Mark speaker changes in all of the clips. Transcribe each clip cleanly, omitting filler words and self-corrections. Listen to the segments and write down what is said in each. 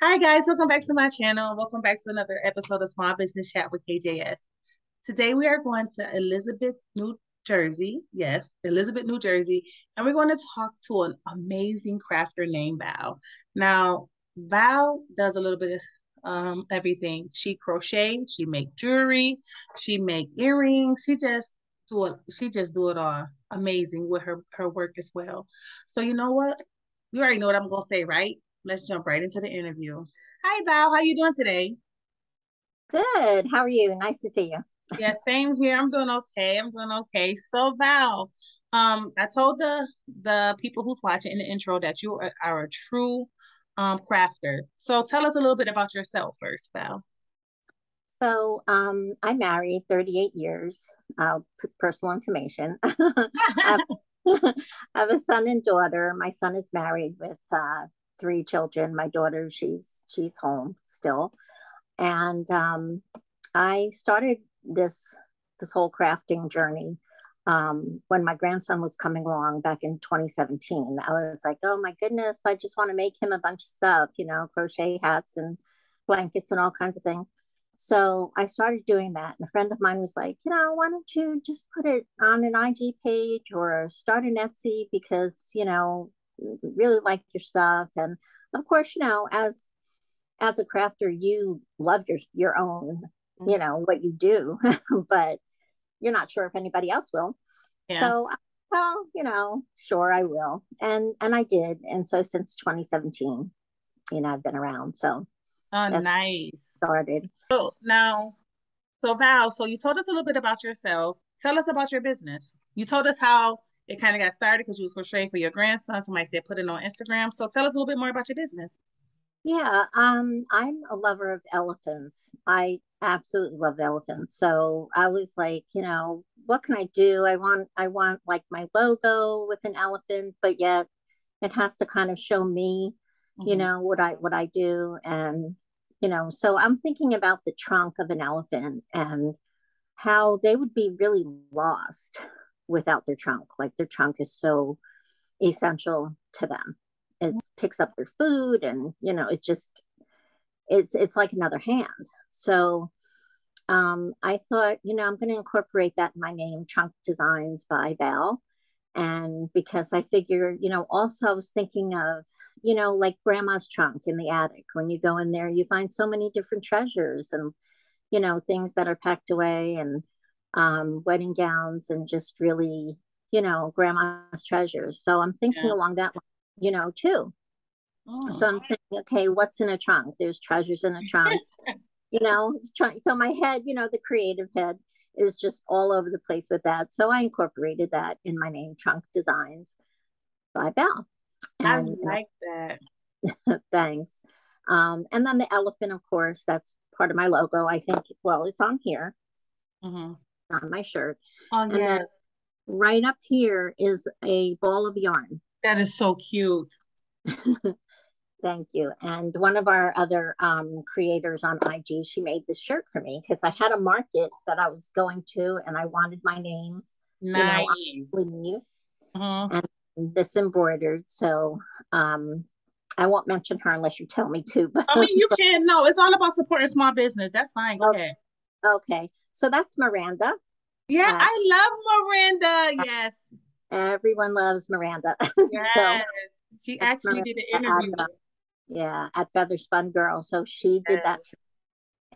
Speaker 1: Hi guys, welcome back to my channel. Welcome back to another episode of Small Business Chat with KJS. Today we are going to Elizabeth, New Jersey. Yes, Elizabeth, New Jersey, and we're going to talk to an amazing crafter named Val. Now, Val does a little bit of everything. She crochets, she make jewelry, she make earrings. She just do it all. Amazing with her work as well. So you know what? You already know what I'm gonna say, right? Let's jump right into the interview. Hi Val, how you doing today?
Speaker 2: Good. How are you? Nice to see you.
Speaker 1: Yeah, same here. I'm doing okay. I'm doing okay. So Val, I told the people who's watching in the intro that you are a true crafter. So tell us a little bit about yourself first, Val.
Speaker 2: I'm married 38 years. Personal information. I have, I have a son and daughter. My son is married with three children. My daughter, she's home still. And I started this whole crafting journey when my grandson was coming along back in 2017. I was like, oh my goodness, I just want to make him a bunch of stuff, crochet hats and blankets and all kinds of things. So I started doing that. And a friend of mine was like, why don't you just put it on an IG page or start an Etsy because, really like your stuff. And of course, as a crafter, you love your own, what you do, but you're not sure if anybody else will.
Speaker 1: Yeah.
Speaker 2: So, well, sure I will. And I did. And so since 2017, I've been around. So
Speaker 1: Oh,
Speaker 2: that's
Speaker 1: nice.
Speaker 2: started.
Speaker 1: So now, so Val, so you told us a little bit about yourself. Tell us about your business. You told us how it kind of got started because you was crocheting for your grandson. Somebody said put it on Instagram. So tell us a little bit more about your business.
Speaker 2: Yeah, I'm a lover of elephants. I absolutely love elephants. So I was like, what can I do? I want like my logo with an elephant, but yet it has to kind of show me,
Speaker 1: Hmm.
Speaker 2: what I do. And, so I'm thinking about the trunk of an elephant and how they would be really lost without their trunk. Like their trunk is so essential to them. It picks up their food and, it's like another hand. So I thought, I'm going to incorporate that in my name, Trunk Designs by Val. And because I figure, also I was thinking of, like grandma's trunk in the attic. When you go in there, you find so many different treasures and, things that are packed away and wedding gowns and just really, grandma's treasures. So I'm thinking
Speaker 1: Yeah.
Speaker 2: along that line, too. So
Speaker 1: Oh.
Speaker 2: I'm saying, okay, what's in a trunk? There's treasures in a trunk. So my head, the creative head is just all over the place with that. So I incorporated that in my name, Trunk Designs by Belle.
Speaker 1: I
Speaker 2: And
Speaker 1: like that.
Speaker 2: thanks. And then the elephant, of course, that's part of my logo. I think, well, it's on here,
Speaker 1: Hmm.
Speaker 2: on my shirt.
Speaker 1: Oh,
Speaker 2: And then
Speaker 1: yes.
Speaker 2: right up here is a ball of yarn.
Speaker 1: That is so cute.
Speaker 2: Thank you. And one of our other creators on IG, she made this shirt for me because I had a market that I was going to and I wanted my name, on the
Speaker 1: Nice.
Speaker 2: sleeve
Speaker 1: Hmm.
Speaker 2: and this embroidered. So I won't mention her unless you tell me to.
Speaker 1: I mean, you can. No, it's all about supporting small business. That's fine. Go
Speaker 2: But
Speaker 1: ahead.
Speaker 2: okay. So that's Miranda.
Speaker 1: Yeah,
Speaker 2: At,
Speaker 1: I love Miranda. Yes.
Speaker 2: everyone loves Miranda. So
Speaker 1: Yes. She
Speaker 2: that's
Speaker 1: actually
Speaker 2: Miranda
Speaker 1: did an
Speaker 2: at,
Speaker 1: interview.
Speaker 2: yeah, at Feather Spun Girl. So she did that
Speaker 1: Yes.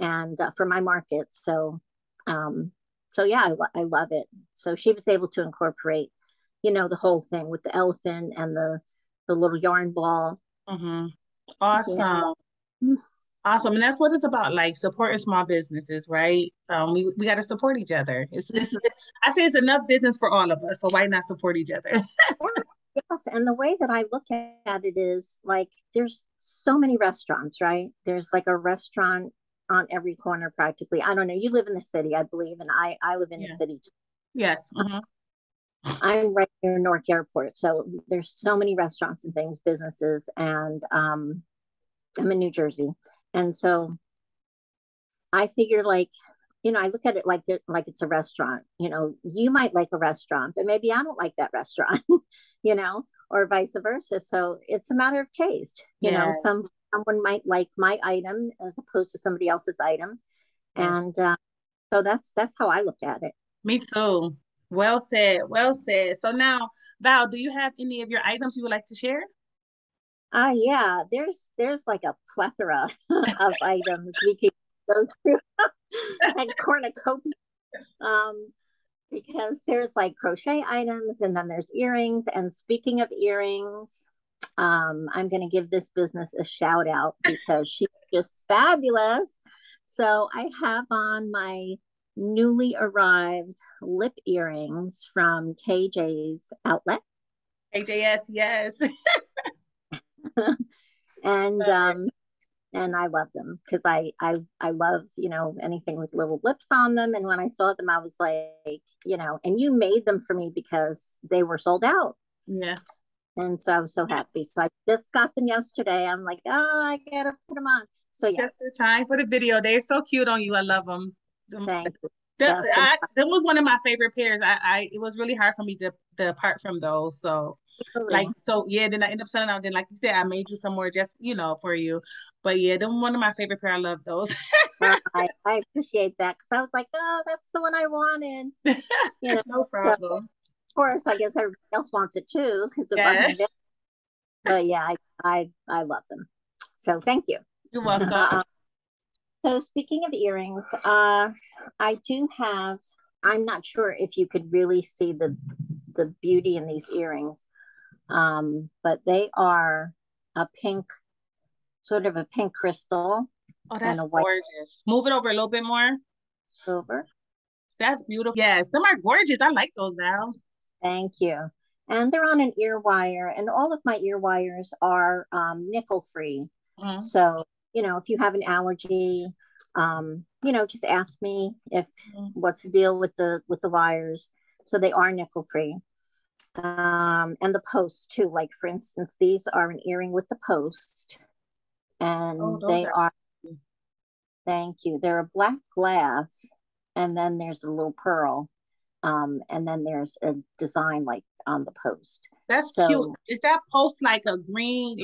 Speaker 2: and for my market. Um, so yeah, I love it. So she was able to incorporate, the whole thing with the elephant and the little yarn ball.
Speaker 1: Hmm.
Speaker 2: Yeah.
Speaker 1: Awesome. Awesome. And that's what it's about, like supporting small businesses, right? We got to support each other. I say it's enough business for all of us, so why not support each other?
Speaker 2: Yeah. Yes. And the way that I look at it is like there's so many restaurants, right? There's like a restaurant on every corner practically. I don't know. You live in the city, I believe, and I live in the
Speaker 1: Yeah.
Speaker 2: city too.
Speaker 1: Yes. Hmm.
Speaker 2: I'm right near Newark Airport. So there's so many restaurants and things, businesses, and I'm in New Jersey. And so I figure like, I look at it like it's a restaurant. You might like a restaurant, but maybe I don't like that restaurant, or vice versa. So it's a matter of taste.
Speaker 1: Yes.
Speaker 2: someone might like my item as opposed to somebody else's item.
Speaker 1: Yes.
Speaker 2: And so that's how I look at it.
Speaker 1: Me too. Well said. Well said. So now, Val, do you have any of your items you would like to share?
Speaker 2: Yeah, there's like a plethora of items we could go through and cornucopia. Um, because there's like crochet items and then there's earrings. And speaking of earrings, I'm going to give this business a shout out because she's just fabulous. So I have on my newly arrived lip earrings from KJ's outlet.
Speaker 1: KJS, yes.
Speaker 2: and
Speaker 1: Love it.
Speaker 2: um and I love them because I love, anything with little lips on them. And when I saw them, I was like, and you made them for me because they were sold out.
Speaker 1: Yeah.
Speaker 2: And so I was so happy. So I just got them yesterday. I'm like, oh, I gotta put them on. So
Speaker 1: Just
Speaker 2: yes,
Speaker 1: the time for the video. They're so cute on you. I love them.
Speaker 2: thank you. Best in
Speaker 1: That was one of my favorite pairs. It was really hard for me to apart from those. So, like,
Speaker 2: Italy.
Speaker 1: so yeah. Then I ended up selling out. Then, like you said, I made you some more just for you. But yeah, them one of my favorite pair. I love those.
Speaker 2: I appreciate that because I was like, oh, that's the one I wanted. You know,
Speaker 1: No
Speaker 2: so of
Speaker 1: problem.
Speaker 2: course, I guess everybody else wants it too because it
Speaker 1: Yeah,
Speaker 2: wasn't available. But yeah, I love them. So thank you.
Speaker 1: you're welcome.
Speaker 2: So speaking of earrings, I do have. I'm not sure if you could really see the beauty in these earrings, but they are a pink, sort of a pink crystal
Speaker 1: Oh,
Speaker 2: and
Speaker 1: that's
Speaker 2: a white
Speaker 1: gorgeous. Move it over a little bit more.
Speaker 2: silver.
Speaker 1: That's beautiful. Yes, them are gorgeous. I like those now.
Speaker 2: Thank you. And they're on an ear wire, and all of my ear wires are nickel free.
Speaker 1: Mm-hmm.
Speaker 2: So, if you have an allergy, just ask me if what's the deal with the wires. So they are nickel free. And the post too. Like for instance, these are an earring with the post,
Speaker 1: Oh,
Speaker 2: and
Speaker 1: those
Speaker 2: they
Speaker 1: are.
Speaker 2: are. Thank you. They're a black glass, and then there's a little pearl, and then there's a design like on the post.
Speaker 1: That's cute.
Speaker 2: So
Speaker 1: Is that post like a green,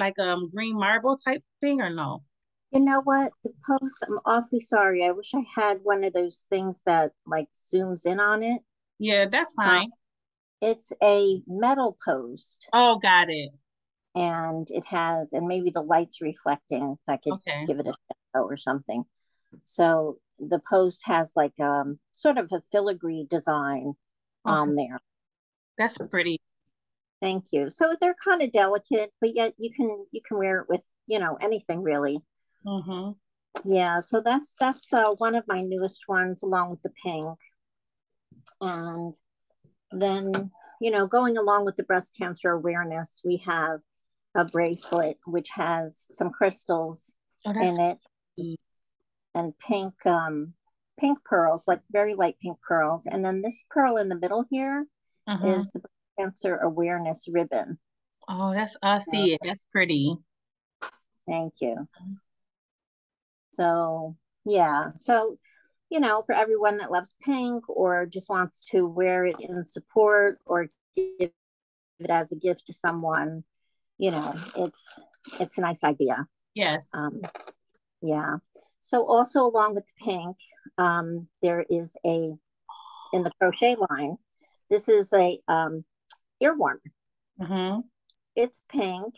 Speaker 1: green marble type thing or no?
Speaker 2: you know what? The post, I'm awfully sorry. I wish I had one of those things that like zooms in on it.
Speaker 1: Yeah, that's
Speaker 2: Uh,
Speaker 1: fine.
Speaker 2: it's a metal post,
Speaker 1: Oh, got it.
Speaker 2: and and maybe the light's reflecting. If I could
Speaker 1: Okay.
Speaker 2: give it a shadow or something. So the post has like sort of a filigree design
Speaker 1: Okay.
Speaker 2: on there.
Speaker 1: That's
Speaker 2: So,
Speaker 1: pretty.
Speaker 2: thank you. So they're kind of delicate, but yet you can wear it with anything really.
Speaker 1: Mm-hmm.
Speaker 2: Yeah, so that's one of my newest ones along with the pink. And then, going along with the breast cancer awareness, we have a bracelet which has some crystals
Speaker 1: Oh, that's
Speaker 2: in it
Speaker 1: pretty.
Speaker 2: and pink pearls, like very light pink pearls. And then this pearl in the middle here
Speaker 1: Mm-hmm.
Speaker 2: is the breast cancer awareness ribbon.
Speaker 1: Oh, I
Speaker 2: So,
Speaker 1: see it. That's pretty.
Speaker 2: thank you. So, yeah. So, for everyone that loves pink or just wants to wear it in support or give it as a gift to someone, it's a nice idea.
Speaker 1: Yes.
Speaker 2: Um, yeah. So also along with the pink, there is in the crochet line, this is a ear warmer.
Speaker 1: Mm-hmm.
Speaker 2: It's pink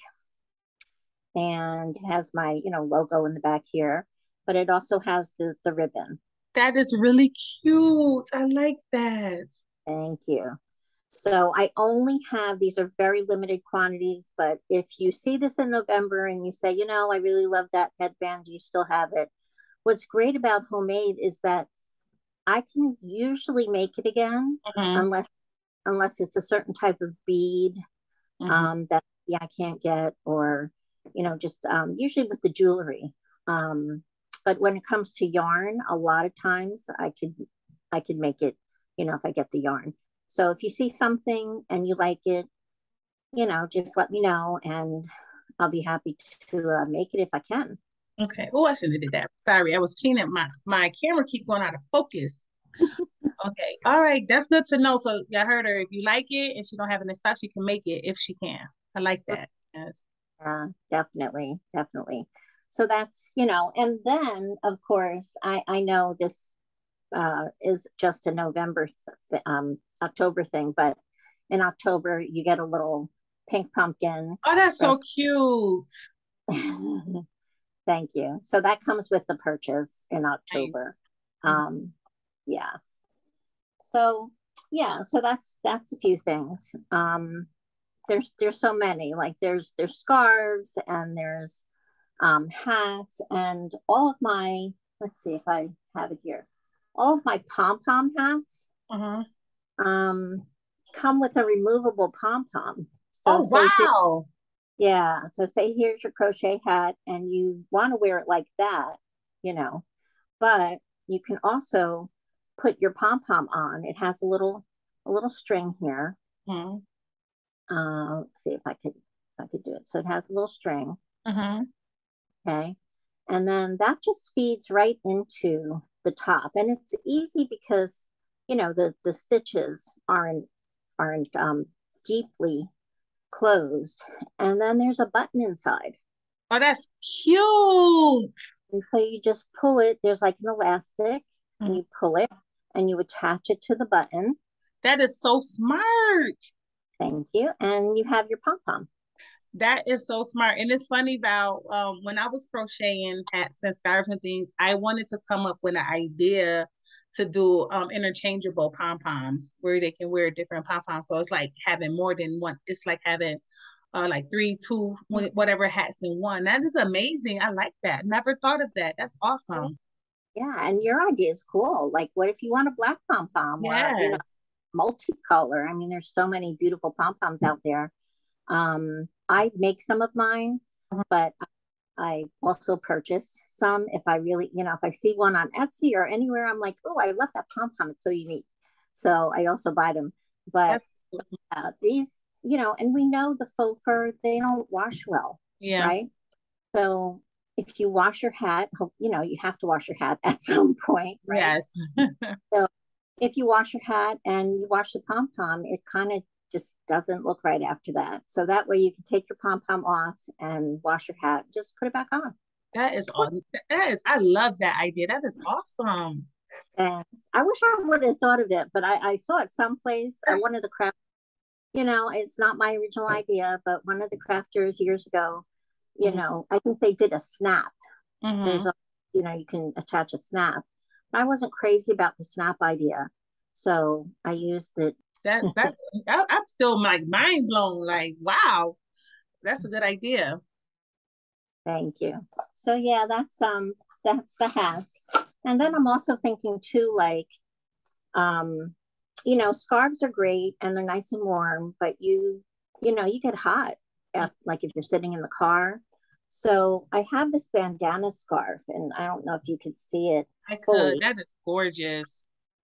Speaker 2: and it has my, logo in the back here, but it also has the ribbon.
Speaker 1: That is really cute. I like that.
Speaker 2: Thank you. So I only have, these are very limited quantities, but if you see this in November and you say, I really love that headband, you still have it. What's great about homemade is that I can usually make it again
Speaker 1: Mm-hmm.
Speaker 2: unless it's a certain type of bead
Speaker 1: Mm-hmm.
Speaker 2: that yeah, I can't get, or just usually with the jewelry. But when it comes to yarn, a lot of times I could make it, if I get the yarn. So if you see something and you like it, just let me know and I'll be happy to make it if I can.
Speaker 1: Okay. Oh, I shouldn't have did that. Sorry, I was cleaning my camera keep going out of focus. Okay. All right. That's good to know. So y'all heard her. If you like it and she don't have it in stock, she can make it if she can. I like that. Yes.
Speaker 2: Definitely, definitely. So that's, and then of course I know this is just a October thing, but in October you get a little pink pumpkin.
Speaker 1: Oh, that's so cute.
Speaker 2: Thank you. So that comes with the purchase in
Speaker 1: Nice.
Speaker 2: October. Yeah. So yeah, so that's a few things. There's so many. Like there's scarves and there's hats and all of my, let's see if I have it here. All of my pom-pom hats
Speaker 1: Uh-huh.
Speaker 2: um come with a removable pom-pom. So
Speaker 1: Oh,
Speaker 2: say here,
Speaker 1: wow.
Speaker 2: yeah, so say here's your crochet hat and you want to wear it like that, you know, but you can also put your pom-pom on. It has a little string here.
Speaker 1: Uh-huh.
Speaker 2: Let's see if I could do it. So it has a little string,
Speaker 1: Uh-huh.
Speaker 2: okay? And then that just feeds right into the top. And it's easy because the stitches aren't deeply closed. And then there's a button inside.
Speaker 1: Oh, that's cute.
Speaker 2: And so you just pull it, there's like an elastic, and
Speaker 1: Mhm.
Speaker 2: you pull it and you attach it to the button.
Speaker 1: That is so smart.
Speaker 2: Thank you. And you have your pom pom.
Speaker 1: That is so smart. And it's funny about when I was crocheting hats and scarves and things, I wanted to come up with an idea to do interchangeable pom-poms where they can wear different pom-poms. So it's like having more than one. It's like having like three, two, whatever hats in one. That is amazing. I like that. Never thought of that. That's awesome.
Speaker 2: Yeah, and your idea is cool. Like, what if you want a black pom pom or
Speaker 1: Yes.
Speaker 2: multicolor? I mean, there's so many beautiful pom poms out there. I make some of mine, but I also purchase some if I really, if I see one on Etsy or anywhere, I'm like, oh, I love that pom pom. It's so unique. So I also buy them. But
Speaker 1: That's
Speaker 2: these, and we know the faux fur, they don't wash well,
Speaker 1: yeah.
Speaker 2: right? So if you wash your hat, you have to wash your hat at some point, right?
Speaker 1: Yes.
Speaker 2: So if you wash your hat and you wash the pom pom, it kind of just doesn't look right after that. So that way you can take your pom pom off and wash your hat, just put it back on.
Speaker 1: That is awesome. I love that idea. That is awesome.
Speaker 2: And I wish I would have thought of it, but I saw it someplace. One of the craft, it's not my original idea, but one of the crafters years ago, I think they did a snap. There's
Speaker 1: Mm-hmm.
Speaker 2: you can attach a snap. I wasn't crazy about the snap idea, so I used it.
Speaker 1: I'm still like mind blown. Like, wow, that's a good idea.
Speaker 2: Thank you. So yeah, that's the hats. And then I'm also thinking too, like, um, scarves are great and they're nice and warm, but you get hot like if you're sitting in the car. So I have this bandana scarf, and I don't know if you could see it
Speaker 1: I could.
Speaker 2: fully.
Speaker 1: That is gorgeous.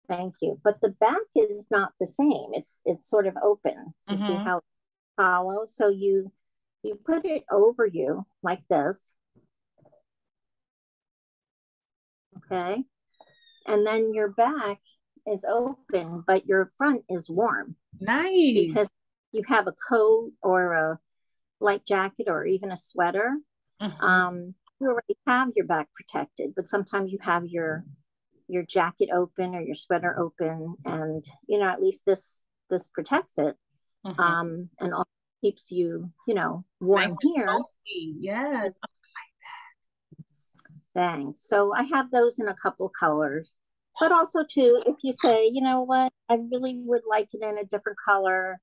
Speaker 2: Thank you. But the back is not the same. It's sort of open. You see
Speaker 1: Mm-hmm.
Speaker 2: how it's hollow? So you put it over you like this, okay? And then your back is open, but your front is warm
Speaker 1: Nice.
Speaker 2: because you have a coat or a light jacket or even a sweater.
Speaker 1: Mm-hmm.
Speaker 2: You already have your back protected, but sometimes you have your jacket open or your sweater open, and at least this protects it,
Speaker 1: Mm-hmm.
Speaker 2: and also keeps you
Speaker 1: Nice
Speaker 2: warm
Speaker 1: and
Speaker 2: here.
Speaker 1: toasty. Yes.
Speaker 2: Thanks. So I have those in a couple of colors, but also too, if you say, you know what, I really would like it in a different color,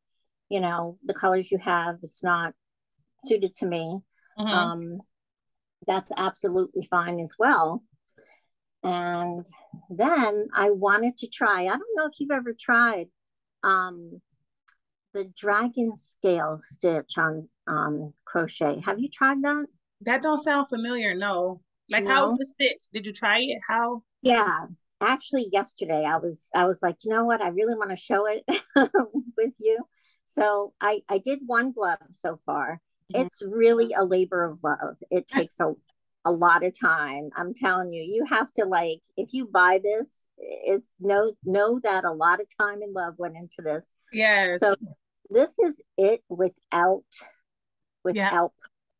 Speaker 2: the colors you have, it's not suited to me.
Speaker 1: Mm-hmm.
Speaker 2: Um, that's absolutely fine as well. And then I wanted to try, I don't know if you've ever tried um, the dragon scale stitch on crochet. Have you tried that?
Speaker 1: That don't sound familiar. No. Like, how's
Speaker 2: No?
Speaker 1: the stitch? Did you try it? How?
Speaker 2: Yeah. Actually, yesterday I was like, you know what? I really want to show it with you. So I did one glove so far.
Speaker 1: Mhm.
Speaker 2: It's really a labor of love. It takes a lot of time. I'm telling you, you have to, like, if you buy this, it's know that a lot of time and love went into this.
Speaker 1: Yes.
Speaker 2: So this is it without
Speaker 1: Yeah.
Speaker 2: without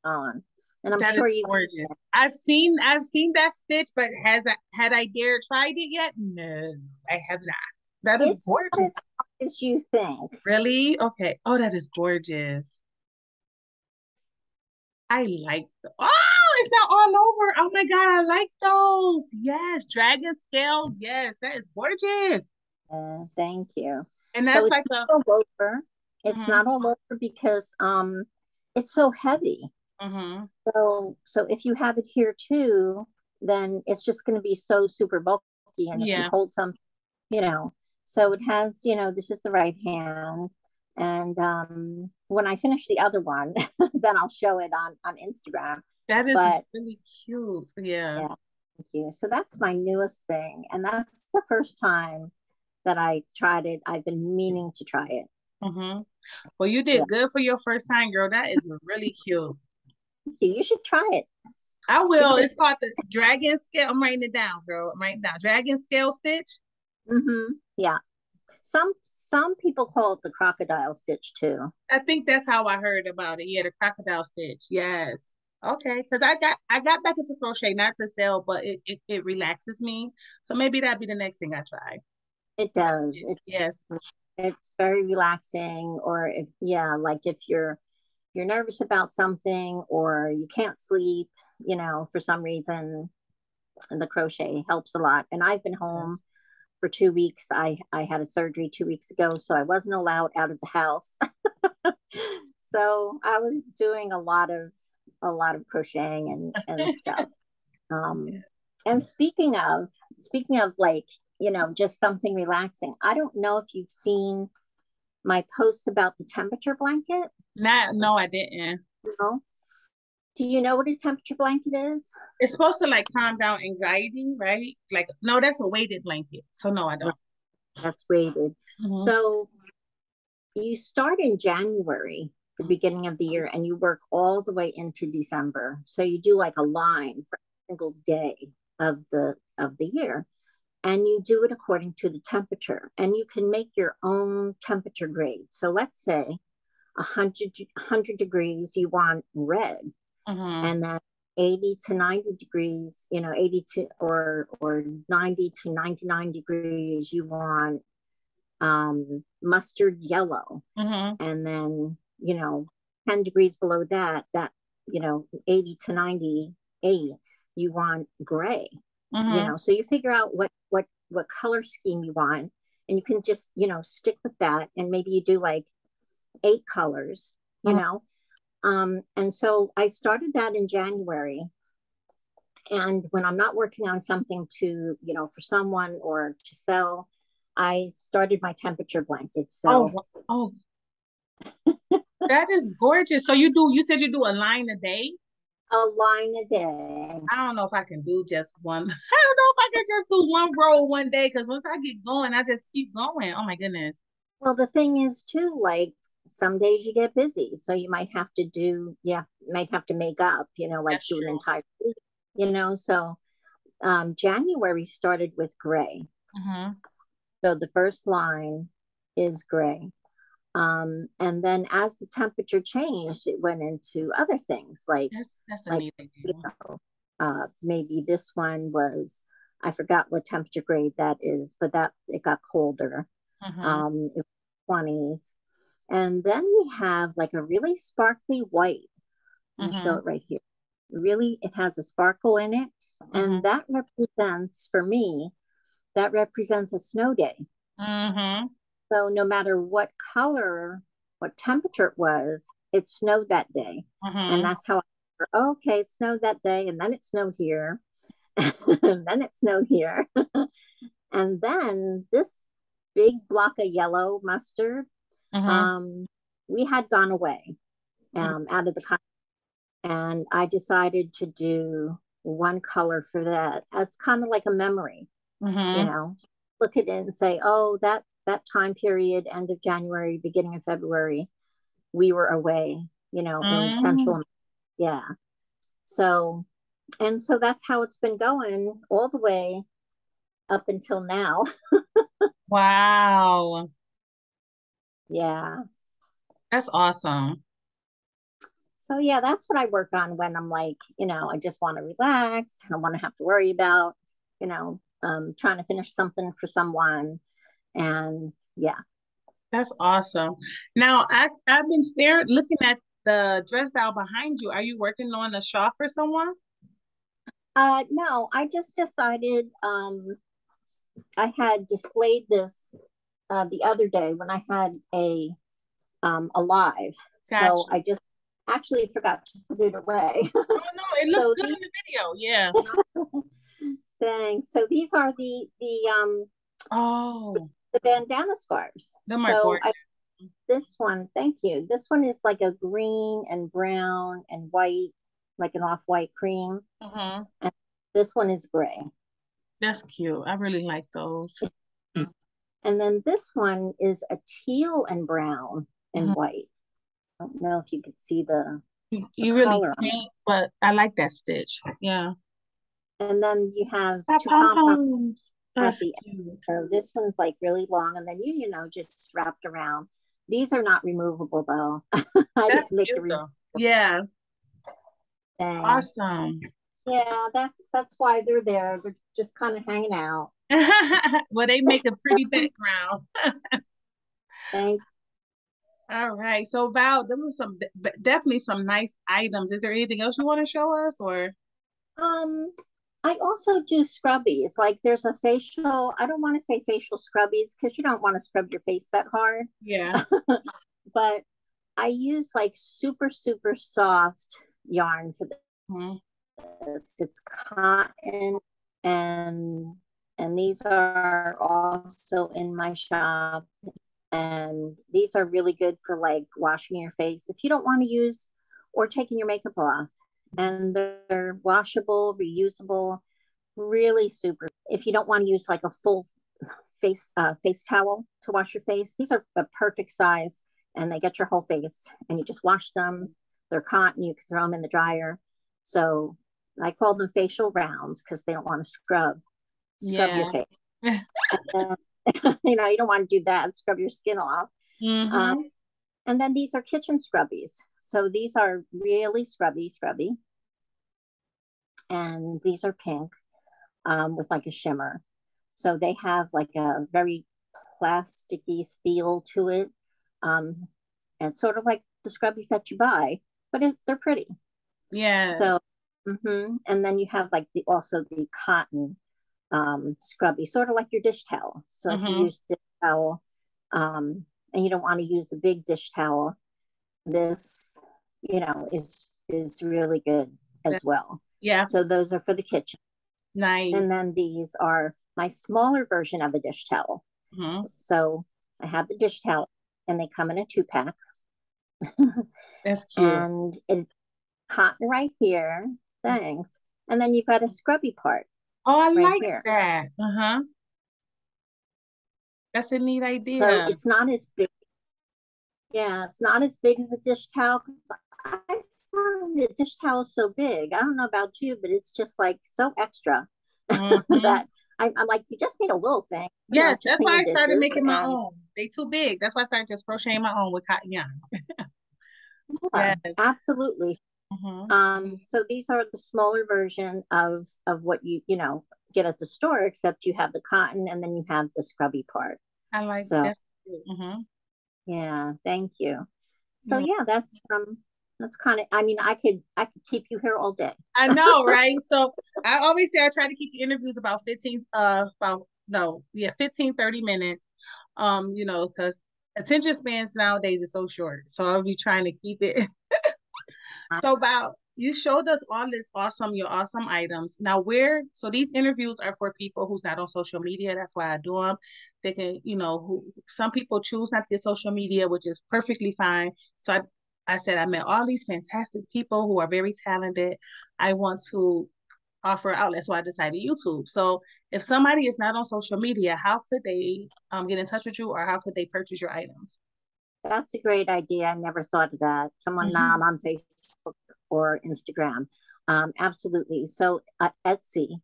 Speaker 2: on. And I'm
Speaker 1: That
Speaker 2: sure
Speaker 1: is
Speaker 2: you.
Speaker 1: gorgeous. I've seen that stitch, but had I dared tried it yet? No, I have not. That is
Speaker 2: It's not
Speaker 1: gorgeous.
Speaker 2: as hard as you think.
Speaker 1: Really? Okay. Oh, that is gorgeous. I like oh, it's not all over. Oh my God, I like those. Yes, dragon scale. Yes, that is gorgeous.
Speaker 2: Thank you.
Speaker 1: And
Speaker 2: So
Speaker 1: that's
Speaker 2: it's
Speaker 1: like a
Speaker 2: not all over. It's
Speaker 1: mm-hmm,
Speaker 2: not all over because it's so heavy.
Speaker 1: mm-hmm.
Speaker 2: So if you have it here too, then it's just going to be so super bulky. And if you
Speaker 1: Yeah,
Speaker 2: hold some, you know, so it has, this is the right hand. And when I finish the other one, then I'll show it on Instagram.
Speaker 1: that is
Speaker 2: But
Speaker 1: really cute. Yeah.
Speaker 2: yeah, thank you. So that's my newest thing. And that's the first time that I tried it. I've been meaning to try it.
Speaker 1: Mm-hmm. Well, you
Speaker 2: Yeah.
Speaker 1: did good for your first time, girl. That is really cute.
Speaker 2: Thank you. You should try it.
Speaker 1: I
Speaker 2: Give
Speaker 1: will.
Speaker 2: it
Speaker 1: It's called the dragon scale. I'm writing it down, girl. I'm writing it down. Dragon scale stitch.
Speaker 2: Yeah. Some people call it the crocodile stitch too.
Speaker 1: I think that's how I heard about it. Yeah, the crocodile stitch. Yes. Okay. Because I got back into crochet, not to sell, but it relaxes me. So maybe that'd be the next thing I try.
Speaker 2: It
Speaker 1: A
Speaker 2: does.
Speaker 1: stitch. Yes.
Speaker 2: It's very relaxing. Or if, yeah, like if you're nervous about something or you can't sleep, for some reason, and the crochet helps a lot. And I've been home
Speaker 1: Yes.
Speaker 2: for 2 weeks. I had a surgery 2 weeks ago, so I wasn't allowed out of the house. So I was doing a lot of crocheting and stuff. Um, and speaking of like, just something relaxing. I don't know if you've seen my post about the temperature blanket.
Speaker 1: Not no, I didn't.
Speaker 2: You know? Do you know what a temperature blanket is?
Speaker 1: It's supposed to like calm down anxiety, right? Like, no, that's a weighted blanket. So no, I
Speaker 2: Right,
Speaker 1: don't.
Speaker 2: that's weighted.
Speaker 1: Hmm.
Speaker 2: So you start in January, the beginning of the year, and you work all the way into December. So you do like a line for every single day of the year, and you do it according to the temperature. And you can make your own temperature grade. So let's say 100 degrees, you want red,
Speaker 1: Hmm.
Speaker 2: and then 80 to 90 degrees, 80 to or 90 to 99 degrees, you want mustard yellow.
Speaker 1: Hmm.
Speaker 2: And then 10 degrees below that 80 to 98, you want gray.
Speaker 1: Hmm.
Speaker 2: So you figure out what color scheme you want, and you can just stick with that, and maybe you do like 8 colors. And so I started that in January. And when I'm not working on something for someone or to sell, I started my temperature blanket.
Speaker 1: Oh,
Speaker 2: So
Speaker 1: oh, that is gorgeous. So you said you do a line a day?
Speaker 2: a line a day.
Speaker 1: I don't know if I can do just one. I don't know if I can just do one row one day because once I get going, I just keep going. Oh my goodness.
Speaker 2: Well, the thing is too, like some days you get busy, so you might have to might have to make up, like
Speaker 1: That's
Speaker 2: do an
Speaker 1: true.
Speaker 2: entire week, So January started with gray.
Speaker 1: Hmm.
Speaker 2: So the first line is gray. And then as the temperature changed, it went into other things
Speaker 1: That's a
Speaker 2: like
Speaker 1: neat
Speaker 2: you
Speaker 1: idea.
Speaker 2: know, maybe this one was, I forgot what temperature grade that is, but that it got colder.
Speaker 1: Hmm.
Speaker 2: It was 20s. And then we have like a really sparkly white. Let me show
Speaker 1: Hmm.
Speaker 2: it right here. Really, it has a sparkle in it.
Speaker 1: Hmm.
Speaker 2: And that represents, for me, that represents a snow day.
Speaker 1: Hmm.
Speaker 2: So no matter what color, what temperature it was, it snowed that day. And
Speaker 1: Hmm.
Speaker 2: that's how okay, it snowed that day, and then it snowed here, and then it snowed here. And then this big block of yellow mustard,
Speaker 1: Hmm.
Speaker 2: um, we had gone away out of the country. And I decided to do one color for that as kind of like a memory, you
Speaker 1: Hmm.
Speaker 2: know, look at it and say, oh, that time period, end of January, beginning of February, we were away, in Central
Speaker 1: Hmm.
Speaker 2: America. Yeah. So, and so that's how it's been going all the way up until now.
Speaker 1: Wow.
Speaker 2: Yeah.
Speaker 1: That's awesome.
Speaker 2: So yeah, that's what I work on when I'm like, I just want to relax. I don't want to have to worry about, trying to finish something for someone. And yeah.
Speaker 1: That's awesome. Now, I've been looking at the dress style behind you. Are you working on a shawl for someone?
Speaker 2: No, I just decided I had displayed this the other day when I had a live. So
Speaker 1: Gotcha.
Speaker 2: I just actually forgot to put it away.
Speaker 1: Oh no, it looks
Speaker 2: So
Speaker 1: good in the video. Yeah.
Speaker 2: thanks. So these are
Speaker 1: Oh,
Speaker 2: the bandana scarves.
Speaker 1: them are
Speaker 2: So
Speaker 1: gorgeous.
Speaker 2: this one, thank you. This one is like a green and brown and white, like an off-white cream.
Speaker 1: Uh-huh.
Speaker 2: And this one is gray.
Speaker 1: That's cute. I really like those.
Speaker 2: And then this one is a teal and brown and
Speaker 1: Mhm.
Speaker 2: white. I don't know if you could see the
Speaker 1: You really
Speaker 2: color on it.
Speaker 1: can't, but I like that stitch. Yeah.
Speaker 2: And then you have
Speaker 1: Got
Speaker 2: two
Speaker 1: pom
Speaker 2: pom poms
Speaker 1: poms.
Speaker 2: at
Speaker 1: That's
Speaker 2: the
Speaker 1: cute.
Speaker 2: end. So this one's like really long, and then just wrapped around. These are not removable though. I
Speaker 1: That's
Speaker 2: didn't make the
Speaker 1: cute
Speaker 2: removing
Speaker 1: though. Yeah.
Speaker 2: things.
Speaker 1: Awesome.
Speaker 2: Yeah, that's why they're there. They're just kind of hanging out.
Speaker 1: Well, they make a pretty background.
Speaker 2: Thank.
Speaker 1: All right. So Val, there was definitely some nice items. Is there anything else you want to show us or?
Speaker 2: Um, I also do scrubbies. Like there's a facial. I don't want to say facial scrubbies because you don't want to scrub your face that hard.
Speaker 1: Yeah.
Speaker 2: But I use like super super soft yarn for
Speaker 1: Mhm.
Speaker 2: this. It's cotton and these are also in my shop, and these are really good for like washing your face if you don't want to use or taking your makeup off, and they're washable, reusable, really super. If you don't want to use like a full face towel to wash your face, these are the perfect size, and they get your whole face and you just wash them. They're cotton, you can throw them in the dryer. So I call them facial rounds because they don't want to scrub your
Speaker 1: Yeah.
Speaker 2: face. And, you don't want to do that, scrub your skin off. Um,
Speaker 1: Mm-hmm.
Speaker 2: and then these are kitchen scrubbies. So these are really scrubby, and these are pink with like a shimmer. So they have like a very plasticky feel to it. Um, and sort of like the scrubbies that you buy, but they're pretty.
Speaker 1: Yeah.
Speaker 2: So, and then you have like also the cotton scrubby, sort of like your dish towel. So if you
Speaker 1: Mm-hmm.
Speaker 2: use dish towel, and you don't want to use the big dish towel, this, is really good as well.
Speaker 1: Yeah.
Speaker 2: So those are for the kitchen. And
Speaker 1: Nice.
Speaker 2: then these are my smaller version of the dish towel.
Speaker 1: Mm-hmm.
Speaker 2: So I have the dish towel, and they come in a 2-pack.
Speaker 1: That's cute.
Speaker 2: And it's cotton right here. Thanks. And then you've got a scrubby part
Speaker 1: Oh, I
Speaker 2: right
Speaker 1: like
Speaker 2: here.
Speaker 1: that. Uh-huh. That's a neat
Speaker 2: So
Speaker 1: idea.
Speaker 2: it's not as big. Yeah, it's not as big as a dish towel. I find the dish towel so big. I don't know about you, but it's just like so extra
Speaker 1: Mm-hmm.
Speaker 2: that I'm like, you just need a little thing,
Speaker 1: Yes,
Speaker 2: to
Speaker 1: that's
Speaker 2: clean
Speaker 1: why
Speaker 2: your
Speaker 1: I started
Speaker 2: dishes.
Speaker 1: making my
Speaker 2: And
Speaker 1: own. They too big. That's why I started just crocheting my own with cotton yarn.
Speaker 2: yeah,
Speaker 1: Yes.
Speaker 2: absolutely.
Speaker 1: Mm-hmm.
Speaker 2: So these are the smaller version of what you get at the store, except you have the cotton and then you have the scrubby part.
Speaker 1: I like
Speaker 2: So
Speaker 1: that. Mm-hmm.
Speaker 2: yeah, thank you. So
Speaker 1: You
Speaker 2: yeah, that's kind of. I mean, I could keep you here all day.
Speaker 1: I know, right? So I always say I try to keep the interviews about 15 about no, yeah, 15, 30 minutes. Because attention spans nowadays is so short. So I'll be trying to keep it. So about you showed us all your awesome items. Now so these interviews are for people who's not on social media. That's why I do them. They can, some people choose not to get social media, which is perfectly fine. So I said I met all these fantastic people who are very talented. I want to offer outlets, so I decided YouTube. So if somebody is not on social media, how could they get in touch with you, or how could they purchase your items?
Speaker 2: That's a great idea. I never thought of that. Someone
Speaker 1: Mm-hmm.
Speaker 2: not on Facebook or Instagram. Absolutely. So Etsy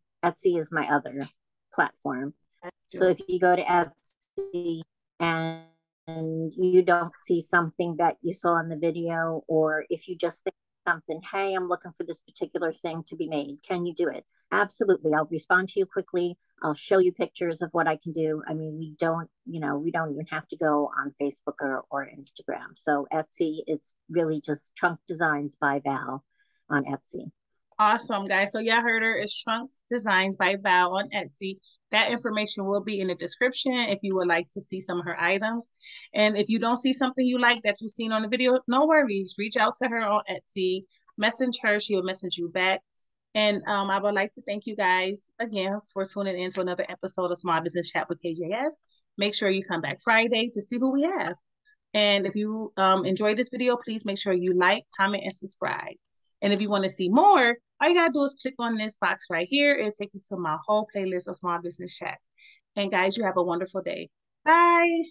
Speaker 2: is my other platform. So if you go to Etsy and you don't see something that you saw in the video, or if you just think something, hey, I'm looking for this particular thing to be made. Can you do it? Absolutely. I'll respond to you quickly. I'll show you pictures of what I can do. I mean, we don't even have to go on Facebook or Instagram. So Etsy, it's really just Trunk Designs by Val on Etsy.
Speaker 1: Awesome, guys. So y'all heard her. It's Trunks Designs by Val on Etsy. That information will be in the description if you would like to see some of her items. And if you don't see something you like that you've seen on the video, no worries. Reach out to her on Etsy, message her. She will message you back. And I would like to thank you guys again for tuning in to another episode of Small Business Chat with KJS. Make sure you come back Friday to see who we have. And if you enjoyed this video, please make sure you like, comment, and subscribe. And if you want to see more, all you got to do is click on this box right here. It'll take you to my whole playlist of small business chats. And guys, you have a wonderful day. Bye.